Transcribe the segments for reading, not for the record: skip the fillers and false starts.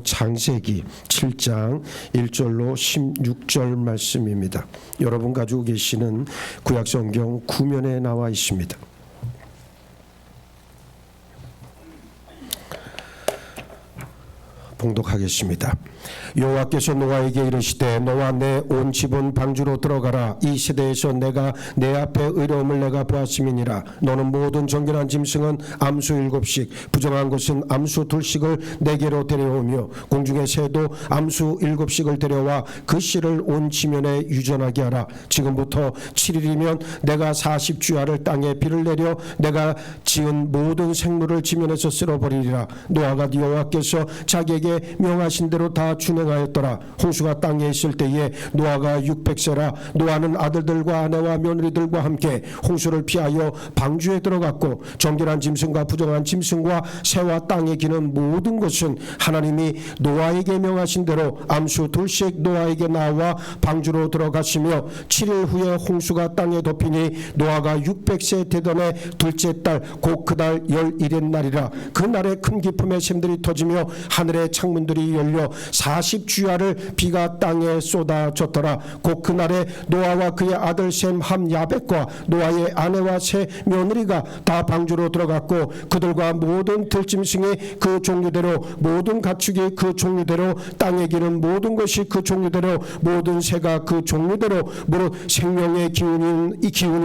창세기 7장 1절로 16절 말씀입니다. 여러분 가지고 계시는 구약성경 구면에 나와 있습니다. 봉독하겠습니다. 여호와께서 노아에게 이르시되 너와 내 온 집은 방주로 들어가라. 이 세대에서 내가 내 앞에 의로움을 내가 보았음이니라. 너는 모든 정결한 짐승은 암수 7씩 부정한 것은 암수 2씩을 내게로 데려오며 공중의 새도 암수 7씩을 데려와 그 씨를 온 지면에 유전하게 하라. 지금부터 7일이면 내가 40주야를 땅에 비를 내려 내가 지은 모든 생물을 지면에서 쓸어버리리라. 노아가 여호와께서 자기에게 명하신 대로 다 준행하였더라. 홍수가 땅에 있을 때에 노아가 600세라. 노아는 아들들과 아내와 며느리들과 함께 홍수를 피하여 방주에 들어갔고 정결한 짐승과 부정한 짐승과 새와 땅에 기는 모든 것은 하나님이 노아에게 명하신 대로 암수 2씩 노아에게 나와 방주로 들어갔으며 7일 후에 홍수가 땅에 덮이니 노아가 600세 되던 해 둘째 달 곧 그달 11일 날이라. 그날에 큰 기품의 샘들이 터지며 하늘의 창문들이 열려 40주야를 비가 땅에 쏟아졌더라. 곧 그날에 노아와 그의 아들 셈, 함, 야벳과 노아의 아내와 세 며느리가 다 방주로 들어갔고 그들과 모든 들짐승이 그 종류대로 모든 가축이 그 종류대로 땅에 기는 모든 것이 그 종류대로 모든 새가 그 종류대로 무릇 생명의 기운이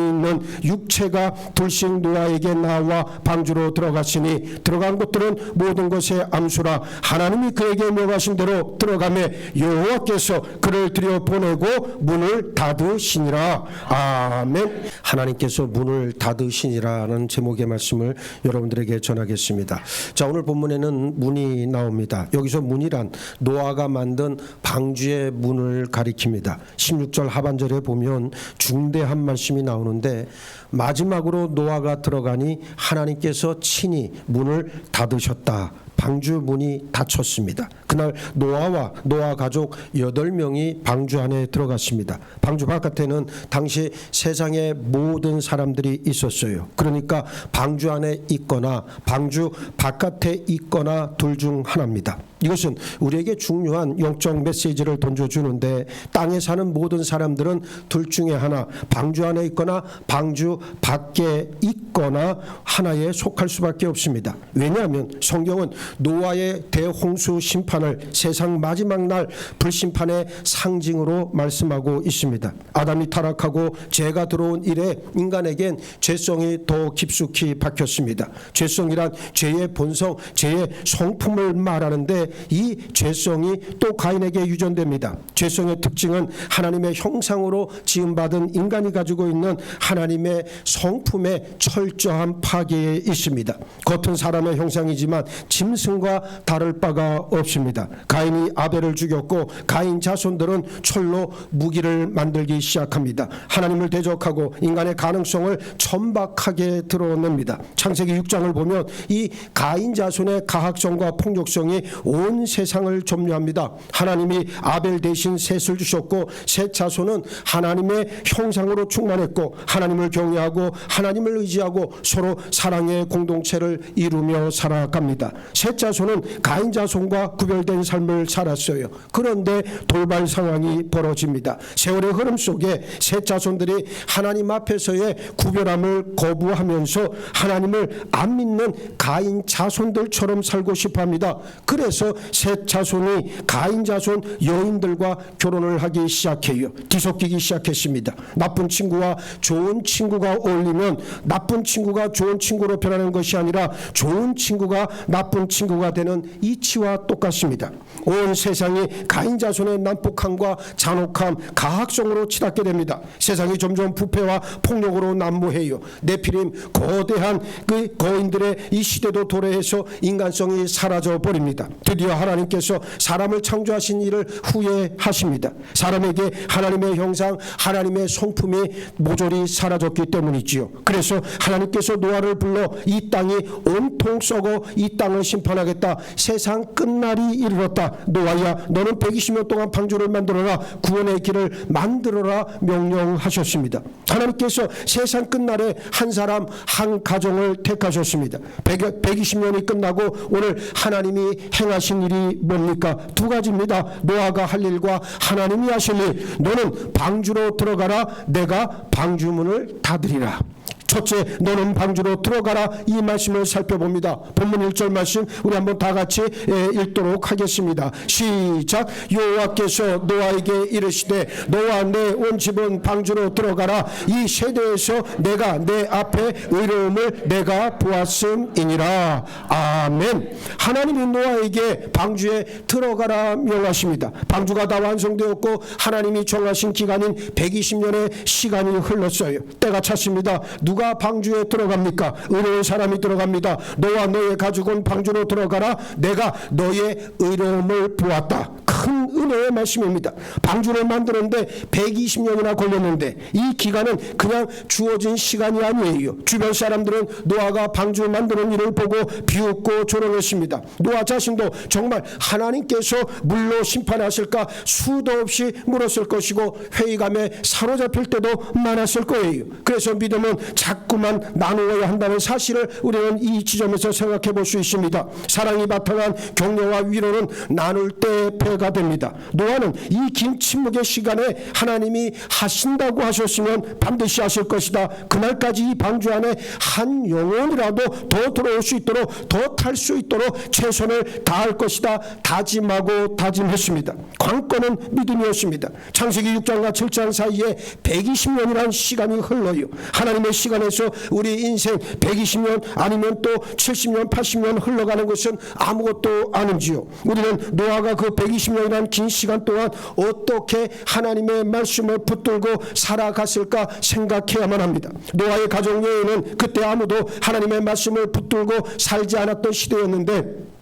있는 육체가 둘씩 노아에게 나와 방주로 들어갔으니 들어간 것들은 모든 것의 암수라. 하나님이 그에게 명하신 대로 들어가매 여호와께서 그를 들여보내고 문을 닫으시니라. 아멘. 하나님께서 문을 닫으시니라는 제목의 말씀을 여러분들에게 전하겠습니다. 자, 오늘 본문에는 문이 나옵니다. 여기서 문이란 노아가 만든 방주의 문을 가리킵니다. 16절 하반절에 보면 중대한 말씀이 나오는데 마지막으로 노아가 들어가니 하나님께서 친히 문을 닫으셨다. 방주 문이 닫혔습니다. 그날 노아와 노아 가족 8명이 방주 안에 들어갔습니다. 방주 바깥에는 당시 세상의 모든 사람들이 있었어요. 그러니까 방주 안에 있거나 방주 바깥에 있거나 둘 중 하나입니다. 이것은 우리에게 중요한 영적 메시지를 던져주는데 땅에 사는 모든 사람들은 둘 중에 하나, 방주 안에 있거나 방주 밖에 있거나 하나에 속할 수밖에 없습니다. 왜냐하면 성경은 노아의 대홍수 심판을 세상 마지막 날 불심판의 상징으로 말씀하고 있습니다. 아담이 타락하고 죄가 들어온 이래 인간에겐 죄성이 더 깊숙이 박혔습니다. 죄성이란 죄의 본성, 죄의 성품을 말하는데 이 죄성이 또 가인에게 유전됩니다. 죄성의 특징은 하나님의 형상으로 지음받은 인간이 가지고 있는 하나님의 성품의 철저한 파괴에 있습니다. 겉은 사람의 형상이지만 짐승과 다를 바가 없습니다. 가인이 아벨을 죽였고 가인 자손들은 철로 무기를 만들기 시작합니다. 하나님을 대적하고 인간의 가능성을 천박하게 드러냅니다. 창세기 6장을 보면 이 가인 자손의 가학성과 폭력성이 온 세상을 점유합니다. 하나님이 아벨 대신 셋을 주셨고 셋 자손은 하나님의 형상으로 충만했고 하나님을 경외하고 하나님을 의지하고 서로 사랑의 공동체를 이루며 살아갑니다. 셋 자손은 가인 자손과 구별된 삶을 살았어요. 그런데 돌발 상황이 벌어집니다. 세월의 흐름 속에 셋 자손들이 하나님 앞에서의 구별함을 거부하면서 하나님을 안 믿는 가인 자손들처럼 살고 싶어합니다. 그래서 셋 자손이 가인 자손 여인들과 결혼을 하기 시작해요. 뒤섞이기 시작했습니다. 나쁜 친구와 좋은 친구가 어울리면 나쁜 친구가 좋은 친구로 변하는 것이 아니라 좋은 친구가 나쁜 친구가 되는 이치와 똑같습니다. 온 세상이 가인 자손의 난폭함과 잔혹함, 가학성으로 치닫게 됩니다. 세상이 점점 부패와 폭력으로 난무해요. 네피림 거대한 그 거인들의 이 시대도 도래해서 인간성이 사라져 버립니다. 드디어 하나님께서 사람을 창조하신 일을 후회하십니다. 사람에게 하나님의 형상, 하나님의 성품이 모조리 사라졌기 때문이지요. 그래서 하나님께서 노아를 불러 이 땅이 온통 썩어 이 땅을 심판하겠다. 세상 끝날이 이르렀다. 노아야, 너는 120년 동안 방주를 만들어라. 구원의 길을 만들어라 명령하셨습니다. 하나님께서 세상 끝날에 한 사람 한 가정을 택하셨습니다. 120년이 끝나고 오늘 하나님이 행하신 하신 일이 뭡니까? 두 가지입니다. 노아가 할 일과 하나님이 하실 일. 너는 방주로 들어가라. 내가 방주문을 닫으리라. 첫째, 너는 방주로 들어가라. 이 말씀을 살펴봅니다. 본문 1절 말씀 우리 한번 다 같이 읽도록 하겠습니다. 시작. 여호와께서 노아에게 이르시되 너와 내 온 집은 방주로 들어가라. 이 세대에서 내가 내 앞에 의로움을 내가 보았음이니라. 아멘. 하나님이 노아에게 방주에 들어가라 명하십니다. 방주가 다 완성되었고 하나님이 정하신 기간인 120년의 시간이 흘렀어요. 때가 찼습니다. 누가 방주에 들어갑니까? 의로운 사람이 들어갑니다. 너와 너의 가족은 방주로 들어가라. 내가 너의 의로움을 보았다. 큰 은혜의 말씀입니다. 방주를 만드는데 120년이나 걸렸는데 이 기간은 그냥 주어진 시간이 아니에요. 주변 사람들은 노아가 방주 만드는 일을 보고 비웃고 조롱했습니다. 노아 자신도 정말 하나님께서 물로 심판하실까 수도 없이 물었을 것이고 회의감에 사로잡힐 때도 많았을 거예요. 그래서 믿음은 자꾸만 나누어야 한다는 사실을 우리는 이 지점에서 생각해 볼 수 있습니다. 사랑이 바탕한 격려와 위로는 나눌 때 배가 됩니다. 노아는 이 긴 침묵의 시간에 하나님이 하신다고 하셨으면 반드시 하실 것이다. 그날까지 이 방주 안에 한 영혼이라도 더 들어올 수 있도록 더 탈 수 있도록 최선을 다할 것이다. 다짐하고 다짐했습니다. 관건은 믿음이었습니다. 창세기 6장과 7장 사이에 120년이라는 시간이 흘러요. 하나님의 시간에서 우리 인생 120년 아니면 또 70년 80년 흘러가는 것은 아무것도 아닌지요. 우리는 노아가 그 120년이라는 긴 시간 동안 어떻게 하나님의 말씀을 붙들고 살아갔을까 생각해야만 합니다. 노아의 가족 외에는 그때 아무도 하나님의 말씀을 붙들고 살지 않았던 시대였는데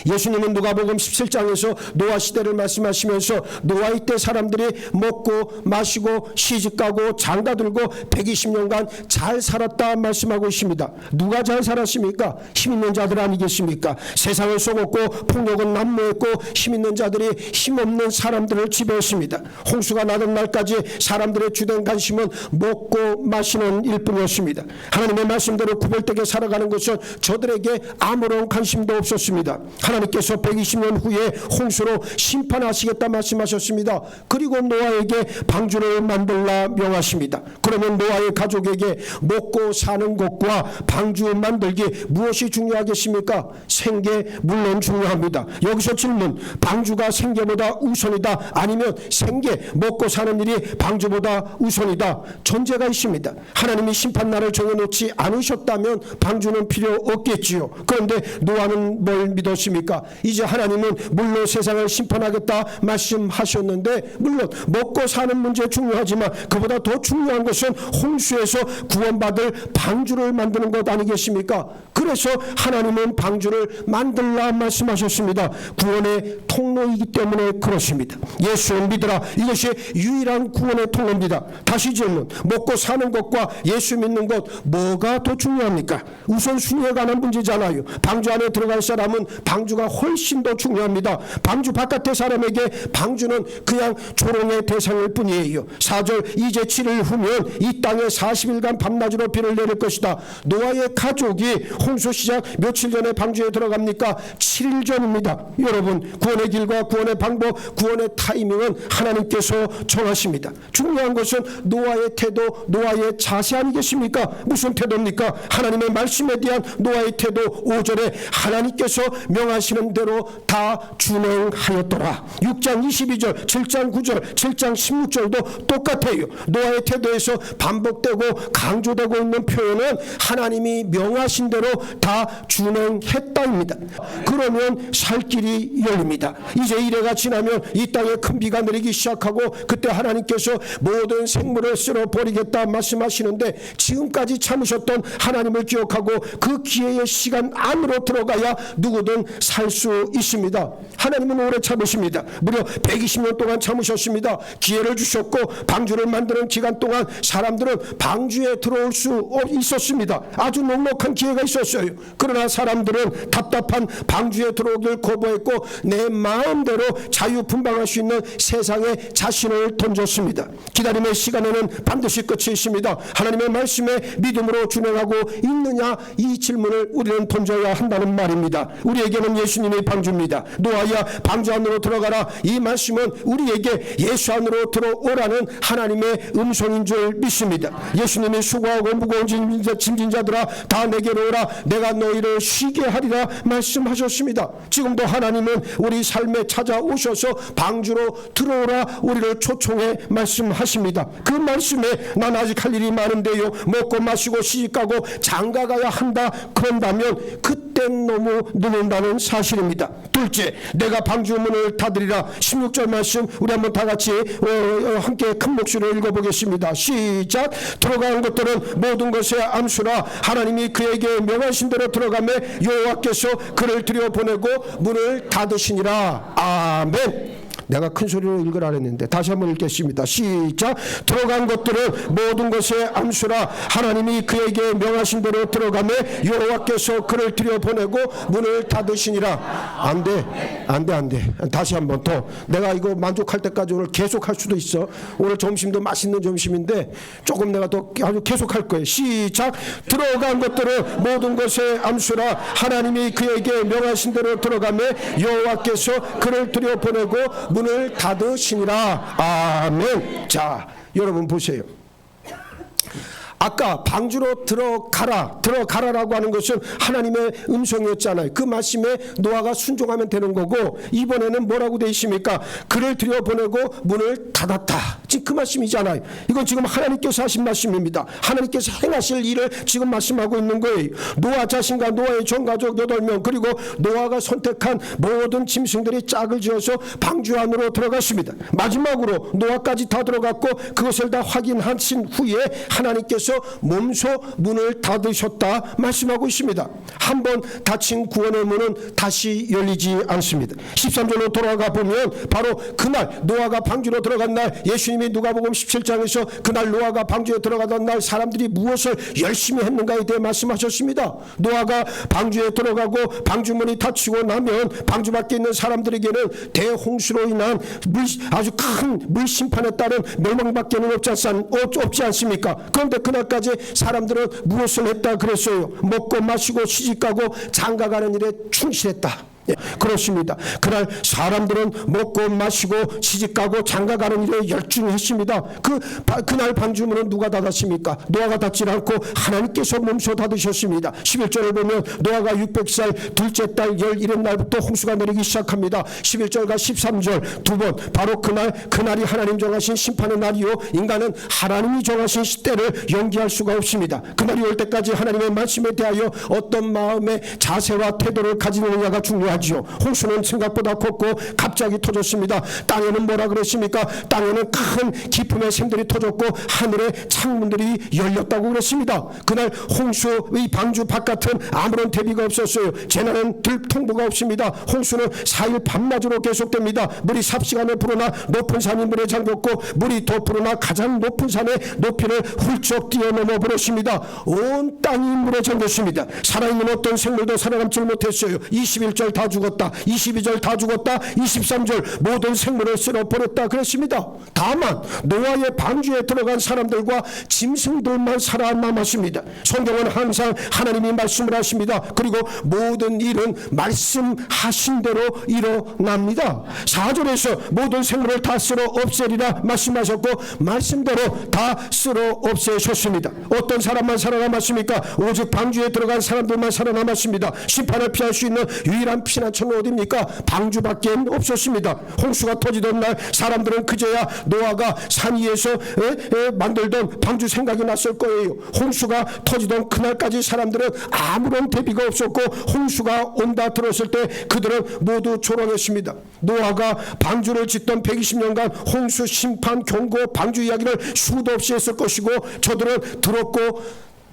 예수님은 누가복음 17장에서 노아 시대를 말씀하시면서 노아의 때 사람들이 먹고 마시고 시집가고 장가들고 120년간 잘 살았다 말씀하고 있습니다. 누가 잘 살았습니까? 힘있는 자들 아니겠습니까? 세상을 쏘고 폭력은 난무했고 힘있는 자들이 힘없는 사람들을 지배했습니다. 홍수가 나던 날까지 사람들의 주된 관심은 먹고 마시는 일뿐이었습니다. 하나님의 말씀대로 구별되게 살아가는 것은 저들에게 아무런 관심도 없었습니다. 하나님께서 120년 후에 홍수로 심판하시겠다 말씀하셨습니다. 그리고 노아에게 방주를 만들라 명하십니다. 그러면 노아의 가족에게 먹고 사는 것과 방주 만들기 무엇이 중요하겠습니까? 생계 물론 중요합니다. 여기서 질문, 방주가 생계보다 우선이다 아니면 생계 먹고 사는 일이 방주보다 우선이다? 전제가 있습니다. 하나님이 심판날을 정해놓지 않으셨다면 방주는 필요 없겠지요. 그런데 노아는 뭘 믿었습니까? 이제 하나님은 물로 세상을 심판하겠다 말씀하셨는데 물론 먹고 사는 문제 중요하지만 그보다 더 중요한 것은 홍수에서 구원받을 방주를 만드는 것 아니겠습니까? 그래서 하나님은 방주를 만들라 말씀하셨습니다. 구원의 통로이기 때문에 그렇습니다. 예수를 믿으라. 이것이 유일한 구원의 통로입니다. 다시 질문, 먹고 사는 것과 예수 믿는 것 뭐가 더 중요합니까? 우선순위에 관한 문제잖아요. 방주 안에 들어갈 사람은 방주가 훨씬 더 중요합니다. 방주 바깥의 사람에게 방주는 그냥 조롱의 대상일 뿐이에요. 4절 이제 7일 후면 이 땅에 40일간 밤낮으로 비를 내릴 것이다. 노아의 가족이 홍수 시작 며칠 전에 방주에 들어갑니까? 7일 전입니다. 여러분, 구원의 길과 구원의 방법, 구원의 타이밍은 하나님께서 정하십니다. 중요한 것은 노아의 태도, 노아의 자세 아니겠습니까? 무슨 태도입니까? 하나님의 말씀에 대한 노아의 태도. 5절에 하나님께서 명하시는 대로 다 준행하였더라. 6장 22절, 7장 9절, 7장 16절도 똑같아요. 노아의 태도에서 반복되고 강조되고 있는 표현은 하나님이 명하신 대로 다 준행했다입니다. 그러면 살 길이 열립니다. 이제 이래가 지나면 이 땅에 큰 비가 내리기 시작하고 그때 하나님께서 모든 생물을 쓸어 버리겠다 말씀하시는데 지금까지 참으셨던 하나님을 기억하고 그 기회의 시간 안으로 들어가야 누구든 살 수 있습니다. 하나님은 오래 참으십니다. 무려 120년 동안 참으셨습니다. 기회를 주셨고 방주를 만드는 기간 동안 사람들은 방주에 들어올 수 있었습니다. 아주 넉넉한 기회가 있었어요. 그러나 사람들은 답답한 방주에 들어오길 거부했고 내 마음대로 자유분방할 수 있는 세상에 자신을 던졌습니다. 기다림의 시간에는 반드시 끝이 있습니다. 하나님의 말씀에 믿음으로 준행하고 있느냐, 이 질문을 우리는 던져야 한다는 말입니다. 우리에게 우리에게는 예수님이 방주입니다. 노아야 방주 안으로 들어가라. 이 말씀은 우리에게 예수 안으로 들어오라는 하나님의 음성인 줄 믿습니다. 예수님이 수고하고 무거운 짐진 자들아 다 내게로 오라. 내가 너희를 쉬게 하리라 말씀하셨습니다. 지금도 하나님은 우리 삶에 찾아오셔서 방주로 들어오라 우리를 초청해 말씀하십니다. 그 말씀에 난 아직 할 일이 많은데요, 먹고 마시고 시집가고 장가가야 한다 그런다면 그땐 너무 늦는다는 사실입니다. 둘째, 내가 방주 문을 닫으리라. 16절 말씀 우리 한번 다 같이 함께 큰 목소리로 읽어보겠습니다. 시작. 들어간 것들은 모든 것에 암수라. 하나님이 그에게 명하신 대로 들어가매 여호와께서 그를 들여보내고 문을 닫으시니라. 아멘. 내가 큰 소리로 읽으라 했는데 다시 한번 읽겠습니다. 시작. 들어간 것들은 모든 것에 암수라. 하나님이 그에게 명하신 대로 들어가매 여호와께서 그를 들여보내고 문을 닫으시니라. 안돼. 다시 한번 더. 내가 이거 만족할 때까지 오늘 계속할 수도 있어. 오늘 점심도 맛있는 점심인데 조금 내가 더 아주 계속할 거예요. 시작. 들어간 것들은 모든 것에 암수라. 하나님이 그에게 명하신 대로 들어가매 여호와께서 그를 들여보내고 문을 닫으시니라. 아멘. 자, 여러분 보세요. 아까 방주로 들어가라라고 하는 것은 하나님의 음성이었잖아요. 그 말씀에 노아가 순종하면 되는 거고, 이번에는 뭐라고 되어 있습니까? 그를 들여보내고 문을 닫았다. 지금 그 말씀이잖아요. 이건 지금 하나님께서 하신 말씀입니다. 하나님께서 행하실 일을 지금 말씀하고 있는 거예요. 노아 자신과 노아의 전가족 8명 그리고 노아가 선택한 모든 짐승들이 짝을 지어서 방주 안으로 들어갔습니다. 마지막으로 노아까지 다 들어갔고 그것을 다 확인하신 후에 하나님께서 몸소 문을 닫으셨다 말씀하고 있습니다. 한번 닫힌 구원의 문은 다시 열리지 않습니다. 13절로 돌아가 보면 바로 그날 노아가 방주로 들어간 날, 예수님이 누가복음 17장에서 그날 노아가 방주에 들어가던 날 사람들이 무엇을 열심히 했는가에 대해 말씀하셨습니다. 노아가 방주에 들어가고 방주문이 닫히고 나면 방주 밖에 있는 사람들에게는 대홍수로 인한 아주 큰 물심판에 따른 멸망밖에는 없지 않습니까? 그런데 그날까지 사람들은 무엇을 했다 그랬어요? 먹고 마시고 시집가고 장가가는 일에 충실했다. 그렇습니다. 그날 사람들은 먹고 마시고 시집가고 장가가는 일에 열중했습니다. 그날 방주문은 누가 닫았습니까? 노아가 닫지 않고 하나님께서 몸소 닫으셨습니다. 11절을 보면 노아가 600살 둘째 달 11날부터 홍수가 내리기 시작합니다. 11절과 13절 두 번, 바로 그날이 하나님 정하신 심판의 날이요 인간은 하나님이 정하신 시대를 연기할 수가 없습니다. 그날이 올 때까지 하나님의 말씀에 대하여 어떤 마음의 자세와 태도를 가지느냐가 중요하죠. 홍수는 생각보다 컸고 갑자기 터졌습니다. 땅에는 뭐라 그랬습니까? 땅에는 큰 기품의 샘들이 터졌고 하늘의 창문들이 열렸다고 그랬습니다. 그날 홍수의 방주 바깥은 아무런 대비가 없었어요. 재난은 들통보가 없습니다. 홍수는 4일 밤낮으로 계속됩니다. 물이 삽시간에 불어나 높은 산이 물에 잠겼고 물이 더 불어나 가장 높은 산의 높이를 훌쩍 뛰어넘어 버렸습니다. 온 땅이 물에 잠겼습니다. 살아있는 어떤 생물도 살아남지 못했어요. 21절 다 죽었다. 22절 다 죽었다. 23절 모든 생물을 쓸어버렸다 그랬습니다. 다만 노아의 방주에 들어간 사람들과 짐승들만 살아남았습니다. 성경은 항상 하나님이 말씀을 하십니다. 그리고 모든 일은 말씀하신 대로 일어납니다. 4절에서 모든 생물을 다 쓸어 없애리라 말씀하셨고 말씀대로 다 쓸어 없애셨습니다. 어떤 사람만 살아남았습니까? 오직 방주에 들어간 사람들만 살아남았습니다. 심판을 피할 수 있는 유일한 피난처는 어디입니까? 방주밖에 없었습니다. 홍수가 터지던 날 사람들은 그제야 노아가 산 위에서 만들던 방주 생각이 났을 거예요. 홍수가 터지던 그날까지 사람들은 아무런 대비가 없었고 홍수가 온다 들었을 때 그들은 모두 조롱했습니다. 노아가 방주를 짓던 120년간 홍수 심판 경고 방주 이야기를 수도 없이 했을 것이고 저들은 들었고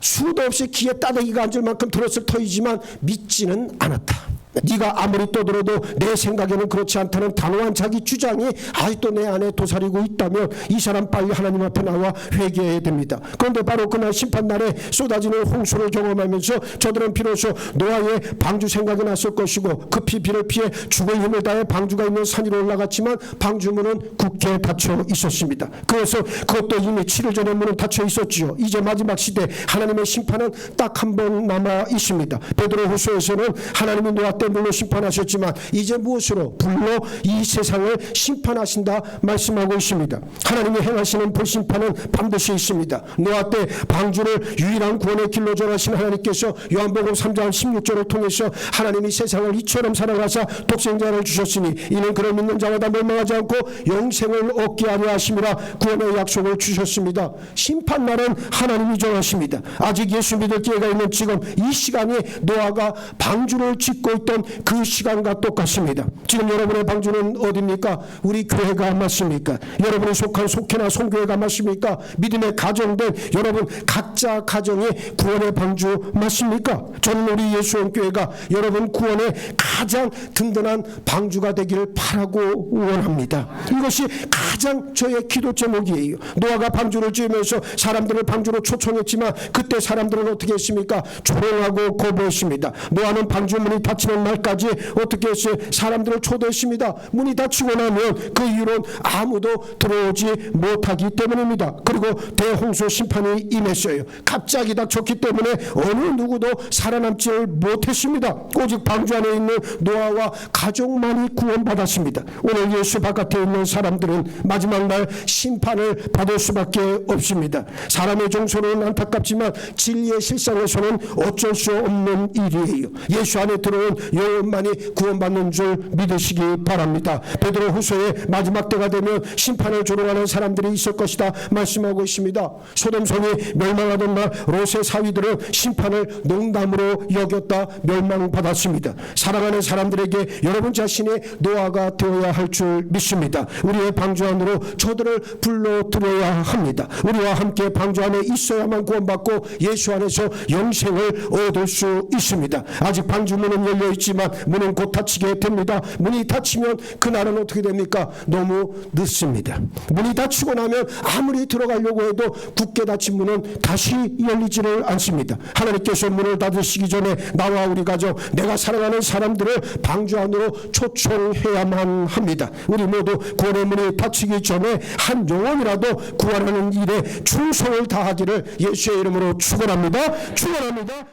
수도 없이 귀에 따뜻이가 앉을 만큼 들었을 터이지만 믿지는 않았다. 네가 아무리 떠들어도 내 생각에는 그렇지 않다는 단호한 자기 주장이 아직도 내 안에 도사리고 있다면 이 사람 빨리 하나님 앞에 나와 회개해야 됩니다. 그런데 바로 그날 심판날에 쏟아지는 홍수를 경험하면서 저들은 비로소 노아의 방주 생각이 났을 것이고 급히 비를 피해 죽을 힘을 다해 방주가 있는 산 위로 올라갔지만 방주문은 굳게 닫혀 있었습니다. 그래서 그것도 이미 7일 전에 문은 닫혀 있었지요. 이제 마지막 시대 하나님의 심판은 딱 한 번 남아 있습니다. 베드로후서에서는 하나님이 노아 때 절대 물로 심판하셨지만 이제 무엇으로? 불로 이 세상을 심판하신다 말씀하고 있습니다. 하나님이 행하시는 불심판은 반드시 있습니다. 노아 때 방주를 유일한 구원의 길로 전하신 하나님께서 요한복음 3장 16절을 통해서 하나님이 세상을 이처럼 사랑하사 독생자를 주셨으니 이는 그를 믿는 자마다 멸망하지 않고 영생을 얻게 하려 하심이라 구원의 약속을 주셨습니다. 심판날은 하나님이 정하십니다. 아직 예수 믿을 기회가 있는 지금 이 시간이 노아가 방주를 짓고 있던 그 시간과 똑같습니다. 지금 여러분의 방주는 어디입니까? 우리 교회가 맞습니까? 여러분이 속한 속회나 송교회가 맞습니까? 믿음의 가정된 여러분 각자 가정의 구원의 방주 맞습니까? 저는 우리 예수원교회가 여러분 구원의 가장 든든한 방주가 되기를 바라고 원합니다. 이것이 가장 저의 기도 제목이에요. 노아가 방주를 지으면서 사람들을 방주로 초청했지만 그때 사람들은 어떻게 했습니까? 조롱하고 거부했습니다. 노아는 방주 문이 닫히는 날까지 어떻게 했어요? 사람들을 초대했습니다. 문이 닫히고 나면 그 이후로는 아무도 들어오지 못하기 때문입니다. 그리고 대홍수 심판이 임했어요. 갑자기 닥쳤기 때문에 어느 누구도 살아남지 못했습니다. 오직 방주 안에 있는 노아와 가족만이 구원받았습니다. 오늘 예수 바깥에 있는 사람들은 마지막 날 심판을 받을 수밖에 없습니다. 사람의 정서로는 안타깝지만 진리의 실상에서는 어쩔 수 없는 일이에요. 예수 안에 들어온 영혼만이 구원받는 줄 믿으시기 바랍니다. 베드로후서의 마지막 때가 되면 심판을 조롱하는 사람들이 있을 것이다 말씀하고 있습니다. 소돔성이 멸망하던 날 롯의 사위들은 심판을 농담으로 여겼다 멸망받았습니다. 사랑하는 사람들에게 여러분 자신이 노아가 되어야 할 줄 믿습니다. 우리의 방주 안으로 저들을 불러들여야 합니다. 우리와 함께 방주 안에 있어야만 구원받고 예수 안에서 영생을 얻을 수 있습니다. 아직 방주 문은 열려 있지만 문은 곧 닫히게 됩니다. 문이 닫히면 그날은 어떻게 됩니까? 너무 늦습니다. 문이 닫히고 나면 아무리 들어가려고 해도 굳게 닫힌 문은 다시 열리지를 않습니다. 하나님께서 문을 닫으시기 전에 나와 우리 가족, 내가 사랑하는 사람들을 방주 안으로 초청해야만 합니다. 우리 모두 구원의 문이 닫히기 전에 한 영혼이라도 구원하는 일에 충성을 다하기를 예수의 이름으로 축원합니다. 축원합니다.